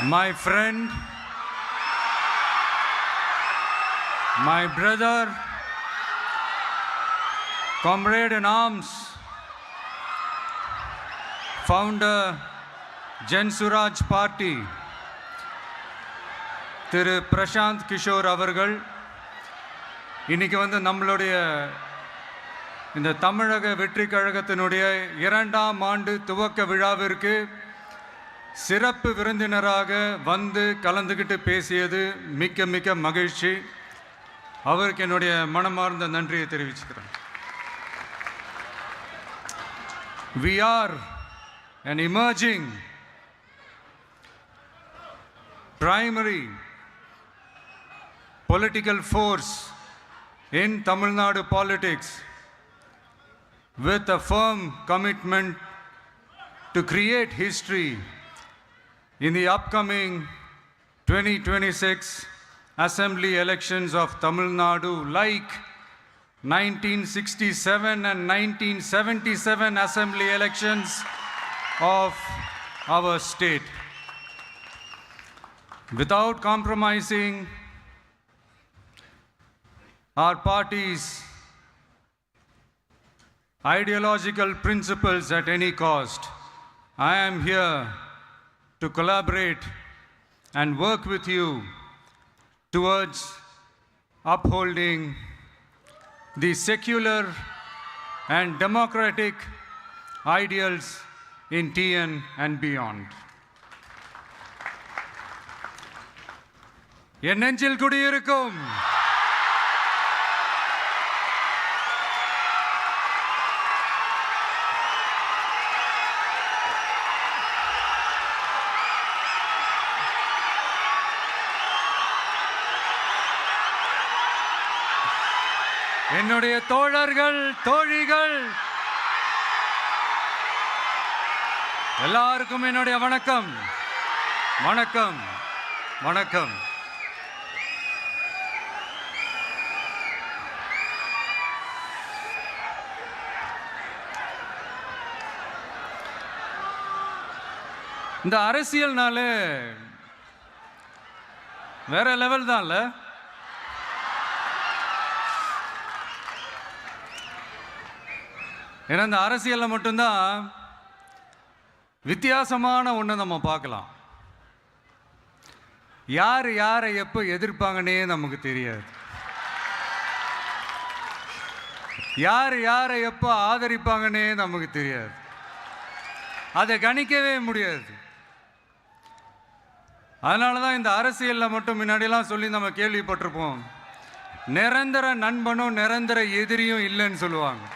my friend, my brother, comrade in arms, founder, Jan Suraj Party, திரு பிரசாந்த் கிஷோர் அவர்கள் இன்னைக்கு வந்து நம்மளுடைய இந்த தமிழக வெற்றி கழகத்தினுடைய 2ஆம் ஆண்டு துவக்க விழாவிற்கு சிறப்பு விருந்தினராக வந்து கலந்துக்கிட்டு பேசியது மிக்க மிக்க மகிழ்ச்சி. அவருக்கு என்னுடைய மனமார்ந்த நன்றியை தெரிவிச்சுக்கிறேன். We are an emerging primary political force in Tamil Nadu politics with a firm commitment to create history in the upcoming 2026 assembly elections of Tamil Nadu, like 1967 and 1977 assembly elections of our state. Without compromising our party's ideological principles at any cost, I am here to collaborate and work with you towards upholding the secular and democratic ideals in TN and beyond. என் நெஞ்சில் குடியிருக்கும் என்னுடைய தோழர்கள், தோழிகள் எல்லாருக்கும் என்னுடைய வணக்கம், வணக்கம், வணக்கம். இந்த அரசியல்னாலே வேற லெவல் தான்ல. ஏன்னா இந்த அரசியலில் மட்டும்தான் வித்தியாசமான ஒன்று நம்ம பார்க்கலாம். யார் யாரை எப்போ எதிர்ப்பாங்கன்னே நமக்கு தெரியாது. யார் யாரை எப்போ ஆதரிப்பாங்கன்னே நமக்கு தெரியாது. அதை கணிக்கவே முடியாது. அதனால தான் இந்த அரசியலில் மட்டும் முன்னாடியெல்லாம் சொல்லி நம்ம கேள்விப்பட்டிருப்போம், நிரந்தர நண்பனும் நிரந்தர எதிரியும் இல்லைன்னு சொல்லுவாங்க.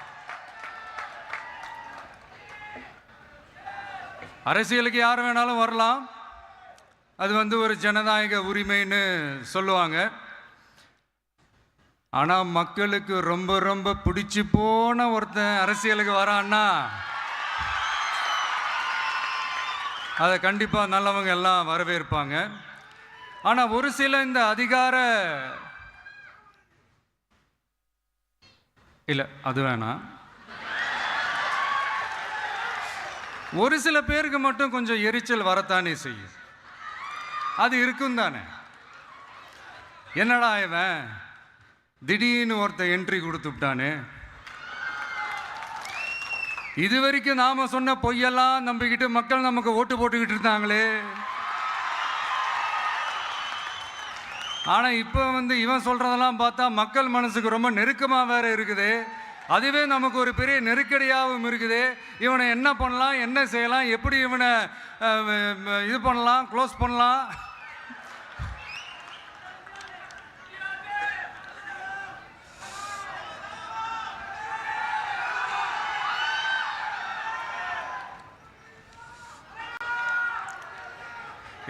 அரசியலுக்கு யார் வேணாலும் வரலாம், அது வந்து ஒரு ஜனநாயக உரிமைன்னு சொல்லுவாங்க. ஆனால் மக்களுக்கு ரொம்ப ரொம்ப பிடிச்சி போன ஒருத்தன் அரசியலுக்கு வரான்னா அதை கண்டிப்பாக நல்லவங்க எல்லாம் வரவேற்பாங்க. ஆனால் ஒரு சில இந்த அதிகார இல்லை அது வேணாம், ஒரு சில பேருக்கு மட்டும் கொஞ்சம் எரிச்சல் வரத்தானே செய்யும். அது இருக்கும் தானே. என்னடா இவன் திடீர்னு ஒருத்தன் என்ட்ரி கொடுத்துட்டானே, இது வரைக்கும் நாம சொன்ன பொய்யெல்லாம் நம்பிக்கிட்டு மக்கள் நமக்கு ஓட்டு போட்டுக்கிட்டு இருந்தாங்களே, ஆனால் இப்போ வந்து இவன் சொல்றதெல்லாம் பார்த்தா மக்கள் மனசுக்கு ரொம்ப நெருக்கமாக வேற இருக்குது. அதுவே நமக்கு ஒரு பெரிய நெருக்கடியாகவும் இருக்குது. இவனை என்ன பண்ணலாம், என்ன செய்யலாம், எப்படி இவனை இது பண்ணலாம், க்ளோஸ் பண்ணலாம்.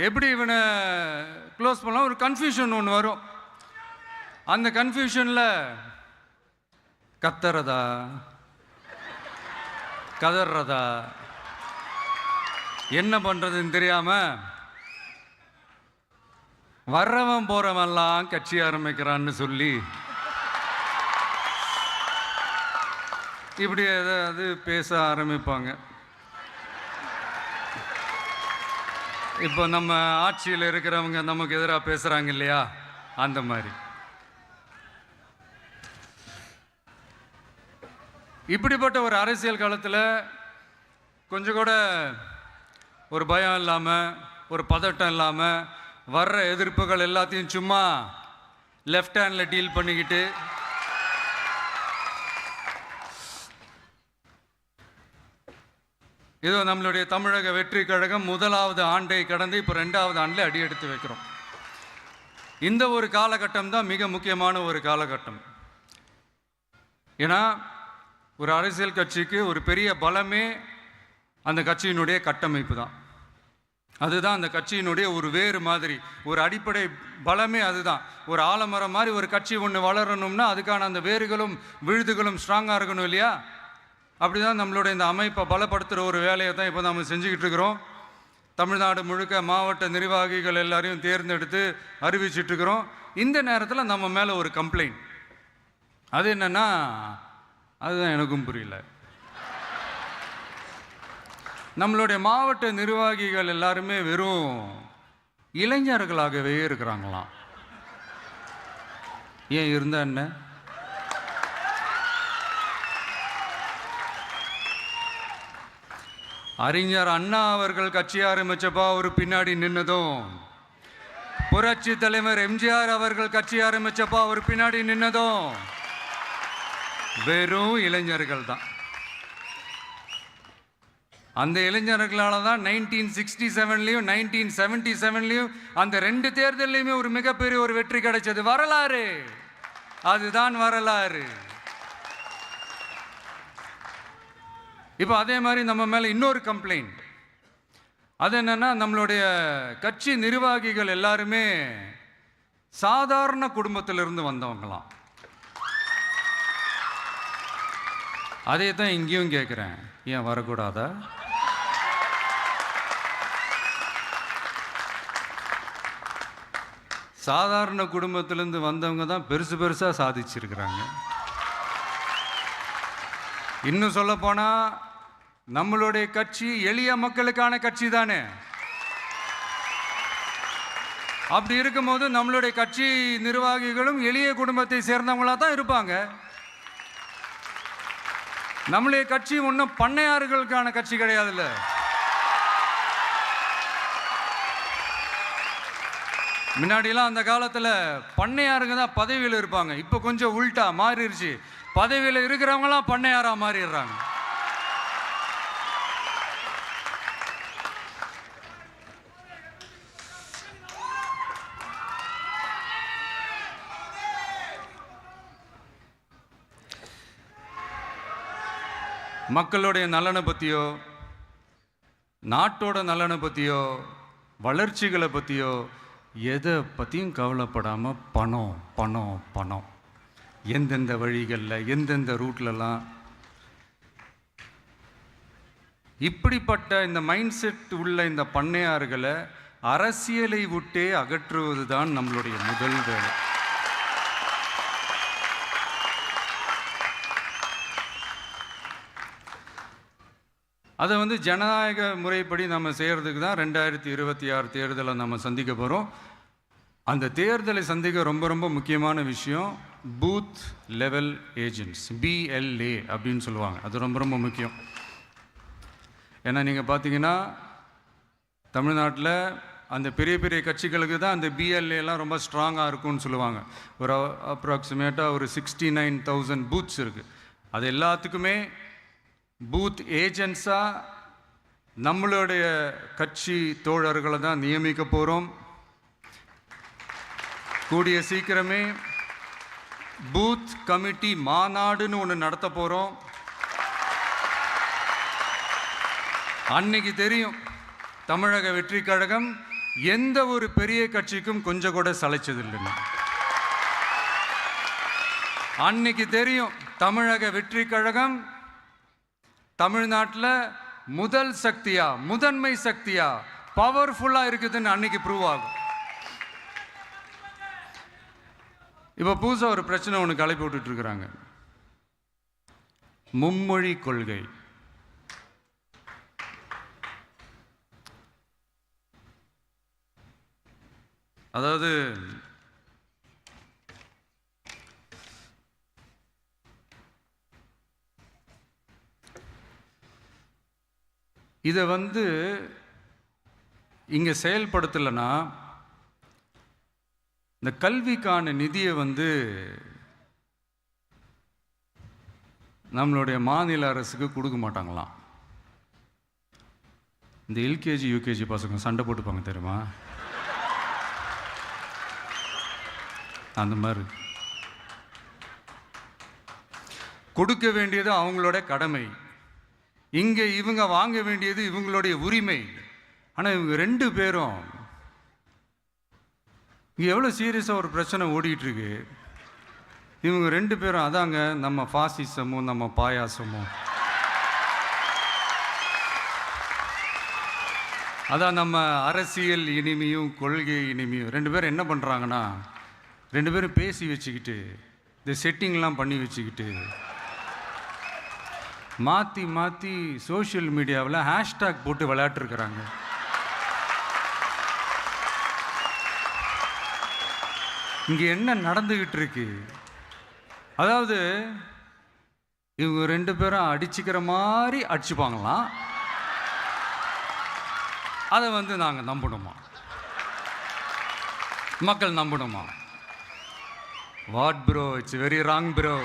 எப்படி இவனை க்ளோஸ் பண்ணலாம், ஒரு கன்ஃபியூஷன் ஒன்று வரும். அந்த கன்ஃபியூஷனில் கத்துறதா கதறதா என்ன பண்ணுறதுன்னு தெரியாமல் வர்றவன் போகிறவன்லாம் கட்சி ஆரம்பிக்கிறான்னு சொல்லி இப்படி ஏதாவது பேச ஆரம்பிப்பாங்க. இப்போ நம்ம ஆட்சியில் இருக்கிறவங்க நமக்கு எதிராக பேசுகிறாங்க இல்லையா, அந்த மாதிரி. இப்படிப்பட்ட ஒரு அரசியல் காலத்தில் கொஞ்சம் கூட ஒரு பயம் இல்லாமல், ஒரு பதட்டம் இல்லாமல், வர்ற எதிர்ப்புகள் எல்லாத்தையும் சும்மா லெஃப்ட் ஹேண்டில் டீல் பண்ணிக்கிட்டு இதோ நம்மளுடைய தமிழக வெற்றி கழகம் முதலாவது ஆண்டை கடந்து இப்போ 2வது ஆண்டில் அடி எடுத்து வைக்கிறோம். இந்த ஒரு காலகட்டம் தான் மிக முக்கியமான ஒரு காலகட்டம். ஏன்னா ஒரு அரசியல் கட்சிக்கு ஒரு பெரிய பலமே அந்த கட்சியினுடைய கட்டமைப்பு தான். அதுதான் அந்த கட்சியினுடைய ஒரு வேறு மாதிரி, ஒரு அடிப்படை பலமே அதுதான். ஒரு ஆலமரம் மாதிரி ஒரு கட்சி ஒன்று வளரணும்னா அதுக்கான அந்த வேர்களும் விழுதுகளும் ஸ்ட்ராங்காக இருக்கணும் இல்லையா? அப்படி தான் நம்மளுடைய இந்த அமைப்பை பலப்படுத்துகிற ஒரு வேலையை தான் இப்போ நம்ம செஞ்சுக்கிட்டு இருக்கிறோம். தமிழ்நாடு முழுக்க மாவட்ட நிர்வாகிகள் எல்லாரையும் தேர்ந்தெடுத்து அறிவிச்சிட்ருக்கிறோம். இந்த நேரத்தில் நம்ம மேலே ஒரு கம்ப்ளைண்ட், அது என்னென்னா, அதுதான் எனக்கும் புரியல. நம்மளுடைய மாவட்ட நிர்வாகிகள் எல்லாருமே வெறும் இளைஞர்களாகவே இருக்கிறாங்களாம். ஏன் இருந்தா என்ன? அறிஞர் அண்ணா அவர்கள் கட்சி ஆரம்பிச்சப்பா அவர் பின்னாடி நின்னதும், புரட்சி தலைவர் எம்ஜிஆர் அவர்கள் கட்சி ஆரம்பிச்சப்பா அவர் பின்னாடி நின்னதும் வெறும் இளைஞர்கள் தான். அந்த இளைஞர்களால தான் 1967லையும் 1977லையும் அந்த 2 தேர்தலையுமே ஒரு மிகப்பெரிய ஒரு வெற்றி கிடைச்சது. வரலாறு, அதுதான் வரலாறு. இப்போ அதே மாதிரி நம்ம மேலே இன்னொரு கம்ப்ளைண்ட், அது என்னன்னா, நம்மளுடைய கட்சி நிர்வாகிகள் எல்லாருமே சாதாரண குடும்பத்திலிருந்து வந்தவங்களாம். அதே தான் இங்கேயும் கேட்குறேன், ஏன் வரக்கூடாதா? சாதாரண குடும்பத்திலேருந்து வந்தவங்க தான் பெருசு பெருசாக சாதிச்சிருக்கிறாங்க. இன்னும் சொல்ல போனால் நம்மளுடைய கட்சி எளிய மக்களுக்கான கட்சி தானே. அப்படி இருக்கும்போது நம்மளுடைய கட்சி நிர்வாகிகளும் எளிய குடும்பத்தை சேர்ந்தவங்களா தான் இருப்பாங்க. நம்மளுடைய கட்சி ஒன்றும் பண்ணையாறுகளுக்கான கட்சி கிடையாதுல்ல. முன்னாடிலாம் அந்த காலத்தில் பண்ணையாருங்க தான் பதவியில் இருப்பாங்க. இப்போ கொஞ்சம் உள்டா மாறிடுச்சு, பதவியில் இருக்கிறவங்களாம் பண்ணையாரா மாறிடுறாங்க. மக்களுடைய நலனை பற்றியோ, நாட்டோட நலனை பற்றியோ, வளர்ச்சிகளை பற்றியோ எதை பற்றியும் கவலைப்படாமல் பணம் பணம் பணம், எந்தெந்த வழிகளில் எந்தெந்த ரூட்லலாம், இப்படிப்பட்ட இந்த மைண்ட் செட் உள்ள இந்த பண்ணையார்களை அரசியலை விட்டே அகற்றுவது தான் நம்மளுடைய முதல் வேலை. அதை ஜனநாயக முறைப்படி நம்ம செய்கிறதுக்கு தான் 2026 தேர்தலை நம்ம சந்திக்க போகிறோம். அந்த தேர்தலை சந்திக்க ரொம்ப ரொம்ப முக்கியமான விஷயம் பூத் லெவல் ஏஜென்ட்ஸ், BLA அப்படின்னு சொல்லுவாங்க. அது ரொம்ப ரொம்ப முக்கியம். ஏன்னா நீங்கள் பார்த்தீங்கன்னா தமிழ்நாட்டில் அந்த பெரிய பெரிய கட்சிகளுக்கு தான் அந்த BLAலாம் ரொம்ப ஸ்ட்ராங்காக இருக்கும்னு சொல்லுவாங்க. ஒரு அப்ராக்சிமேட்டாக ஒரு 69,000 பூத்ஸ் இருக்குது. அது எல்லாத்துக்குமே பூத் ஏஜென்ட்ஸாக நம்மளுடைய கட்சி தோழர்களை தான் நியமிக்க போகிறோம். கூடிய சீக்கிரமே பூத் கமிட்டி மாநாடுன்னு ஒன்று நடத்த போகிறோம். அன்னைக்கு தெரியும் தமிழக வெற்றி கழகம் எந்த ஒரு பெரிய கட்சிக்கும் கொஞ்சம் கூட சளைச்சதில்லைன்னு. அன்னைக்கு தெரியும் தமிழக வெற்றி கழகம் தமிழ்நாட்டில் முதல் சக்தியா, முதன்மை சக்தியா, பவர்ஃபுல்லாக இருக்குதுன்னு அன்னைக்கு ப்ரூவ் ஆகும். இப்போ புதுசாக ஒரு பிரச்சனை ஒன்று கிளப்பி விட்டுட்டு இருக்கிறாங்க, மும்மொழி கொள்கை. அதாவது இதை இங்கே செயல்படுத்தலைன்னா இந்த கல்விக்கான நிதியை நம்மளுடைய மாநில அரசுக்கு கொடுக்க மாட்டாங்களாம். இந்த எல்கேஜி யூகேஜி பசங்க சண்டை போட்டுப்பாங்க தெரியுமா, அந்த மாதிரி கொடுக்க வேண்டியது அவங்களோட கடமை, இங்கே இவங்க வாங்க வேண்டியது இவங்களுடைய உரிமை. ஆனால் இவங்க 2 பேரும் இங்கே எவ்வளோ சீரியஸாக ஒரு பிரச்சனை ஓடிட்டு இருக்கு. இவங்க 2 பேரும் அதாங்க நம்ம பாசிசமும் நம்ம பாயாசமும், அதான் நம்ம அரசியல் இனிமையும் கொள்கை இனிமையும். 2 பேரும் என்ன பண்ணுறாங்கன்னா 2 பேரும் பேசி வச்சுக்கிட்டு இந்த செட்டிங்லாம் பண்ணி வச்சுக்கிட்டு மாற்றி மாற்றி சோஷியல் மீடியாவில் ஹேஷ்டாக் போட்டு விளையாட்டுருக்குறாங்க. இங்கே என்ன நடந்துக்கிட்டு இருக்கு, அதாவது இவங்க 2 பேரும் அடிச்சுக்கிற மாதிரி அடிச்சுப்பாங்களாம். அதை நாங்கள் நம்பணுமா, மக்கள் நம்பணுமா? What bro, it's very wrong bro.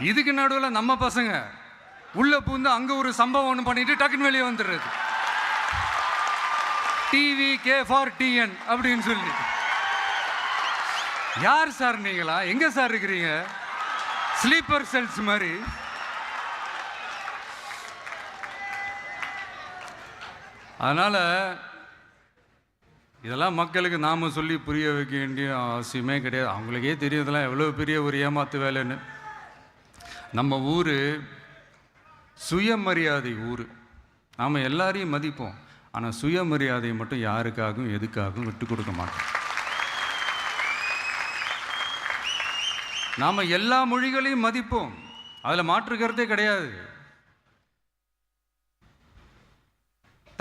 இதுக்கு நடுவில் நம்ம பசங்க உள்ள பூந்து அங்கே ஒரு சம்பவம் ஒன்று பண்ணிட்டு டக்குன்னு வெளியே வந்துடுறது. டிவி கே ஃபார் டிஎன் அப்படின்னு சொல்லி. யார் சார் நீங்களா, எங்கே சார் இருக்கிறீங்க? ஸ்லீப்பர் செல்ஸ் மாதிரி. அதனால் இதெல்லாம் மக்களுக்கு நாம் சொல்லி புரிய வைக்க வேண்டிய அவசியமே கிடையாது. அவங்களுக்கே தெரியறதெல்லாம் எவ்வளோ பெரிய ஒரு ஏமாத்து வேலைன்னு. நம்ம ஊர் சுயமரியாதை ஊர். நாம் எல்லாரையும் மதிப்போம், ஆனால் சுயமரியாதையை மட்டும் யாருக்காகவும் எதுக்காகவும் விட்டு கொடுக்க மாட்டோம். நாம் எல்லா மொழிகளையும் மதிப்போம், அதில் மாற்றுக்கிறதே கிடையாது.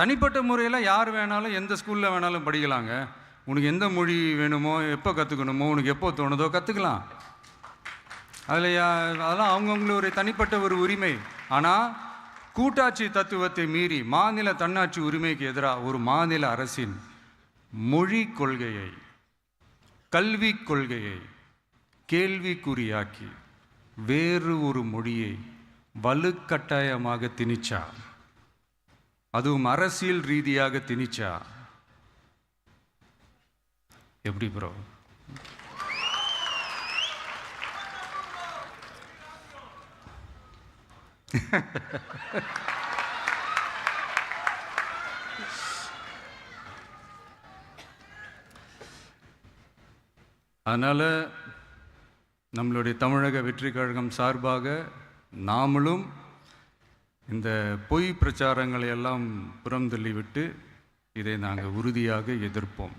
தனிப்பட்ட முறையில் யார் வேணாலும் எந்த ஸ்கூலில் வேணாலும் படிக்கலாங்க. உனக்கு எந்த மொழி வேணுமோ, எப்போ கற்றுக்கணுமோ, உனக்கு எப்போ தோணுதோ கற்றுக்கலாம். அதெல்லாம் அவங்கவுங்களுடைய தனிப்பட்ட ஒரு உரிமை. ஆனால் கூட்டாட்சி தத்துவத்தை மீறி மாநில தன்னாட்சி உரிமைக்கு எதிராக ஒரு மாநில அரசின் மொழி கொள்கையை, கல்வி கொள்கையை கேள்விக்குறியாக்கி வேறு ஒரு மொழியை வலுக்கட்டாயமாக திணிச்சா, அதுவும் அரசியல் ரீதியாக திணிச்சா எப்படி ப்ரோ? அதனால் நம்மளுடைய தமிழக வெற்றி கழகம் சார்பாக நாமளும் இந்த பொய் பிரச்சாரங்களை எல்லாம் புறம் தள்ளிவிட்டு இதை நாங்கள் உறுதியாக எதிர்ப்போம்.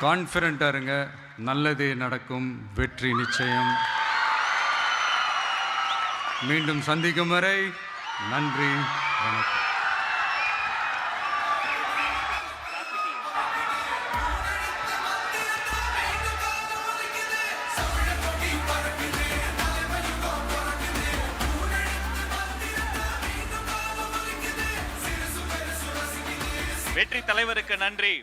கான்ஃபிடென்ட்டாக இருங்க, நல்லதே நடக்கும், வெற்றி நிச்சயம். மீண்டும் சந்திக்கும் வரை நன்றி, வணக்கம். வெற்றி தலைவருக்கு நன்றி.